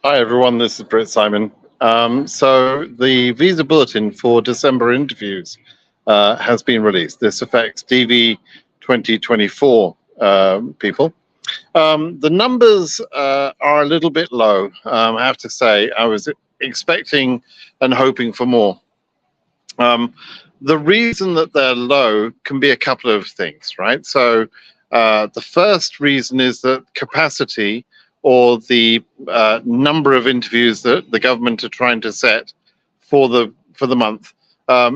Hi everyone, this is Britt Simon. So the visa bulletin for December interviews has been released. This affects DV 2024 people. The numbers are a little bit low, I have to say. I was expecting and hoping for more. The reason that they're low can be a couple of things, right? So the first reason is that capacity or the number of interviews that the government are trying to set for the month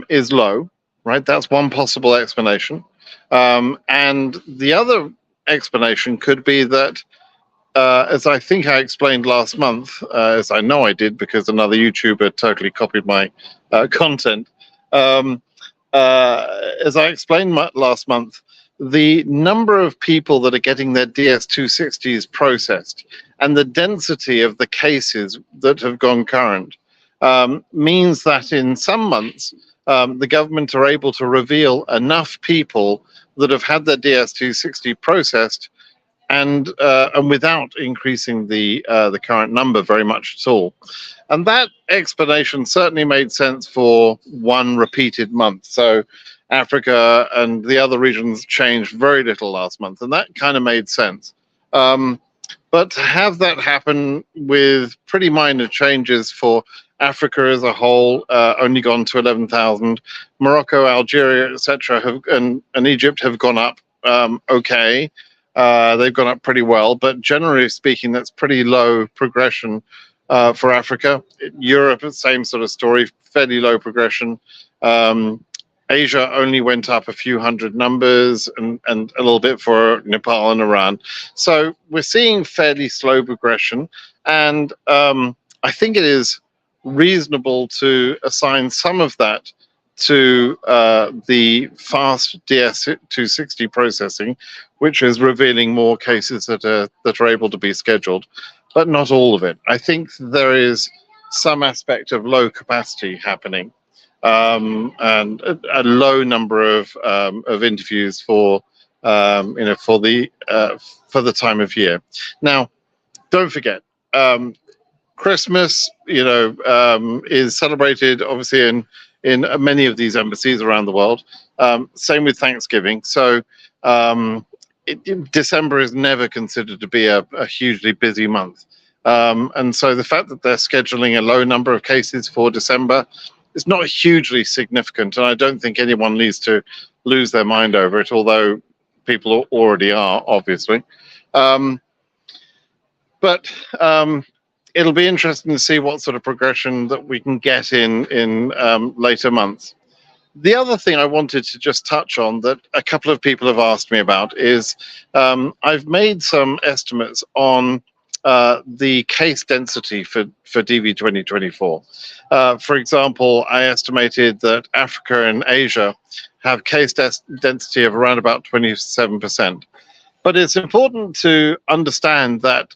is low, right? That's one possible explanation. And the other explanation could be that, as I think I explained last month, as I know I did because another YouTuber totally copied my content. Um, as I explained last month, the number of people that are getting their DS260s processed and the density of the cases that have gone current means that in some months the government are able to reveal enough people that have had their DS260 processed and without increasing the current number very much at all. And that explanation certainly made sense for one repeated month. So Africa and the other regions changed very little last month, and that kind of made sense. But to have that happen with pretty minor changes for Africa as a whole, only gone to 11,000. Morocco, Algeria, etc., and Egypt have gone up okay. They've gone up pretty well, but generally speaking, that's pretty low progression for Africa. Europe, same sort of story, fairly low progression. Asia only went up a few hundred numbers and a little bit for Nepal and Iran. So we're seeing fairly slow progression. And I think it is reasonable to assign some of that to the fast DS260 processing, which is revealing more cases that are able to be scheduled, but not all of it. I think there is some aspect of low capacity happening, and a low number of interviews for for the time of year. Now, don't forget. Christmas, is celebrated obviously in many of these embassies around the world. Same with Thanksgiving. So December is never considered to be a hugely busy month. And so the fact that they're scheduling a low number of cases for December is not hugely significant. And I don't think anyone needs to lose their mind over it, although people already are, obviously. But it'll be interesting to see what sort of progression that we can get in later months. The other thing I wanted to just touch on that a couple of people have asked me about is I've made some estimates on the case density for DV 2024. For example, I estimated that Africa and Asia have case density of around about 27%. But it's important to understand that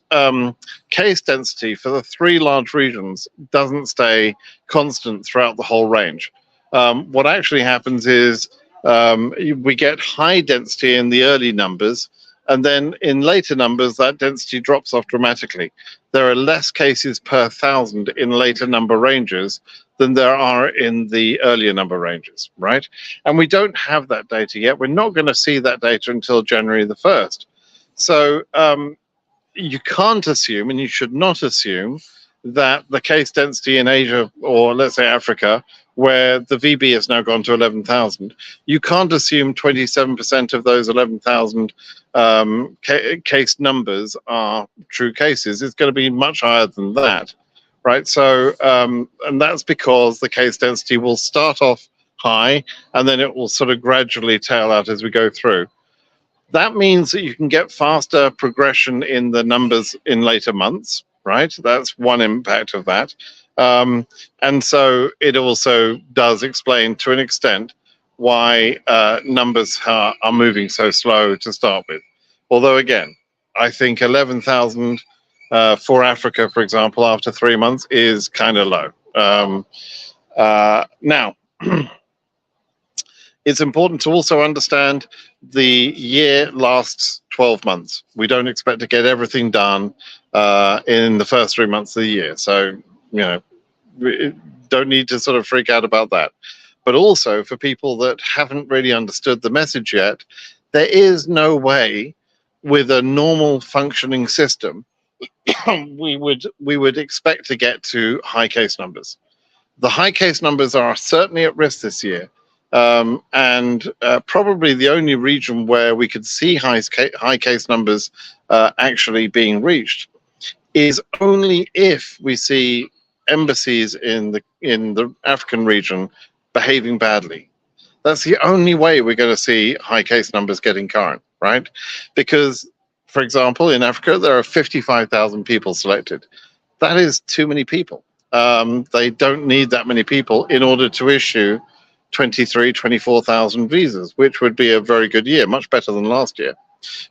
case density for the three large regions doesn't stay constant throughout the whole range. What actually happens is we get high density in the early numbers, and then in later numbers, that density drops off dramatically. There are less cases per 1,000 in later number ranges than there are in the earlier number ranges, right? And we don't have that data yet. We're not going to see that data until January the 1st. So you can't assume, and you should not assume, that the case density in Asia, or let's say Africa, where the VB has now gone to 11,000, you can't assume 27% of those 11,000 case numbers are true cases. It's going to be much higher than that, right? So, and that's because the case density will start off high, and then it will sort of gradually tail out as we go through. That means that you can get faster progression in the numbers in later months, right? That's one impact of that. And so it also does explain to an extent why numbers are moving so slow to start with. Although, again, I think 11,000 for Africa, for example, after 3 months is kind of low. Now, It's important to also understand the year lasts 12 months. We don't expect to get everything done in the first 3 months of the year. So, you know, we don't need to sort of freak out about that. But also for people that haven't really understood the message yet, there is no way with a normal functioning system we would expect to get to high case numbers. The high case numbers are certainly at risk this year. And probably the only region where we could see high case numbers actually being reached is only if we see embassies in the African region behaving badly. That's the only way we're going to see high case numbers getting current, right? Because, for example, in Africa, there are 55,000 people selected. That is too many people. They don't need that many people in order to issue 24,000 visas, which would be a very good year, much better than last year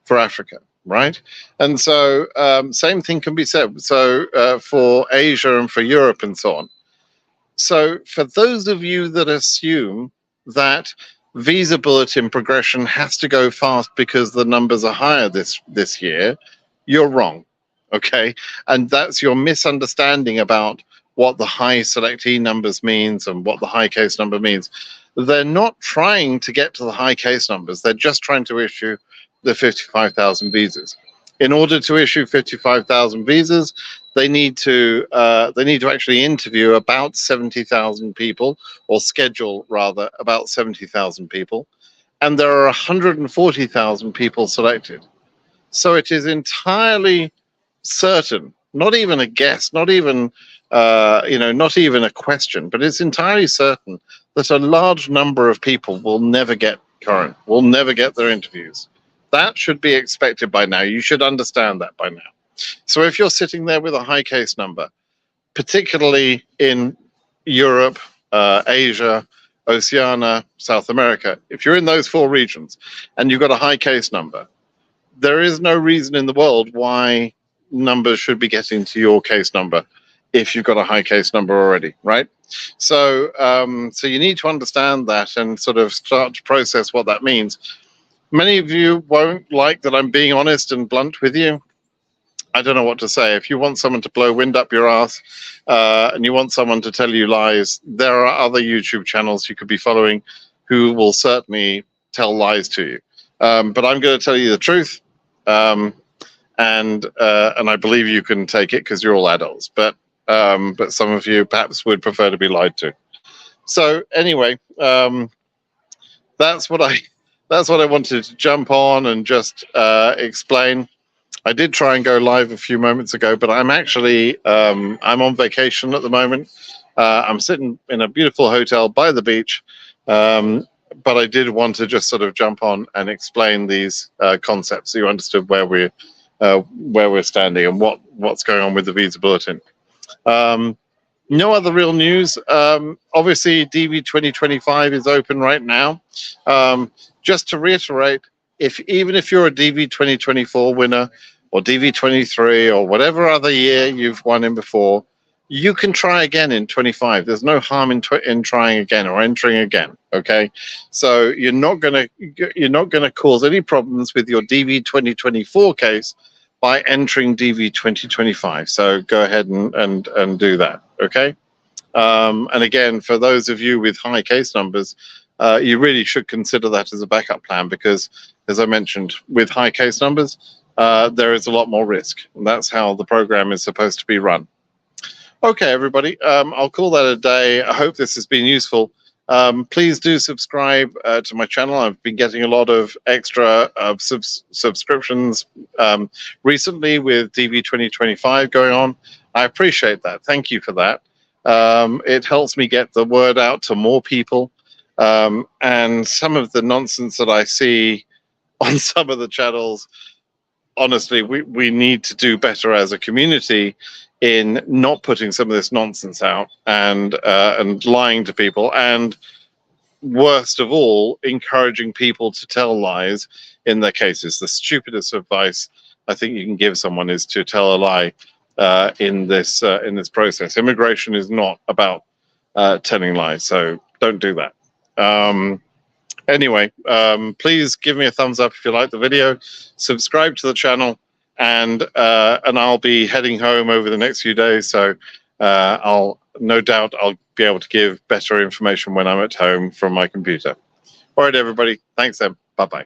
for Africa, right? And so same thing can be said. So for Asia and for Europe and so on. So for those of you that assume that visa bulletin progression has to go fast because the numbers are higher this year, you're wrong. Okay, and that's your misunderstanding about what the high selectee numbers means and what the high case number means. They're not trying to get to the high case numbers. They're just trying to issue the 55,000 visas. In order to issue 55,000 visas, they need to actually interview about 70,000 people, or schedule rather about 70,000 people, and there are 140,000 people selected. So it is entirely certain, not even a guess, not even not even a question, but it's entirely certain that a large number of people will never get current, will never get their interviews. That should be expected by now. You should understand that by now. So if you're sitting there with a high case number, particularly in Europe, Asia, Oceania, South America, if you're in those four regions and you've got a high case number, there is no reason in the world why numbers should be getting to your case number if you've got a high case number already, right? So, so you need to understand that and sort of start to process what that means. Many of you won't like that I'm being honest and blunt with you. I don't know what to say. If you want someone to blow wind up your ass and you want someone to tell you lies, there are other YouTube channels you could be following who will certainly tell lies to you. But I'm going to tell you the truth. And I believe you can take it because you're all adults. But some of you perhaps would prefer to be lied to. So anyway, that's what I wanted to jump on and just explain. I did try and go live a few moments ago, but I'm actually I'm on vacation at the moment. I'm sitting in a beautiful hotel by the beach, but I did want to just sort of jump on and explain these concepts so you understood where we're standing and what's going on with the visa bulletin. No other real news. Obviously, DV 2025 is open right now. Just to reiterate, even if you're a DV 2024 winner or DV 23 or whatever other year you've won in before, you can try again in 25. There's no harm in trying again or entering again. Okay, so you're not gonna cause any problems with your DV 2024 case by entering DV 2025. So go ahead and do that. Okay, and again, for those of you with high case numbers, you really should consider that as a backup plan because, as I mentioned, with high case numbers, there is a lot more risk. And that's how the program is supposed to be run. Okay, everybody, I'll call that a day. I hope this has been useful. Please do subscribe to my channel. I've been getting a lot of extra subscriptions recently with DV 2025 going on. I appreciate that. Thank you for that. It helps me get the word out to more people. And some of the nonsense that I see on some of the channels, honestly, we need to do better as a community in not putting some of this nonsense out and lying to people, and worst of all, encouraging people to tell lies in their cases. The stupidest advice I think you can give someone is to tell a lie in this process. Immigration is not about telling lies, so don't do that. Anyway, please give me a thumbs up if you like the video, subscribe to the channel, and I'll be heading home over the next few days. So I'll no doubt I'll be able to give better information when I'm at home from my computer. All right, everybody. Thanks then. Bye-bye.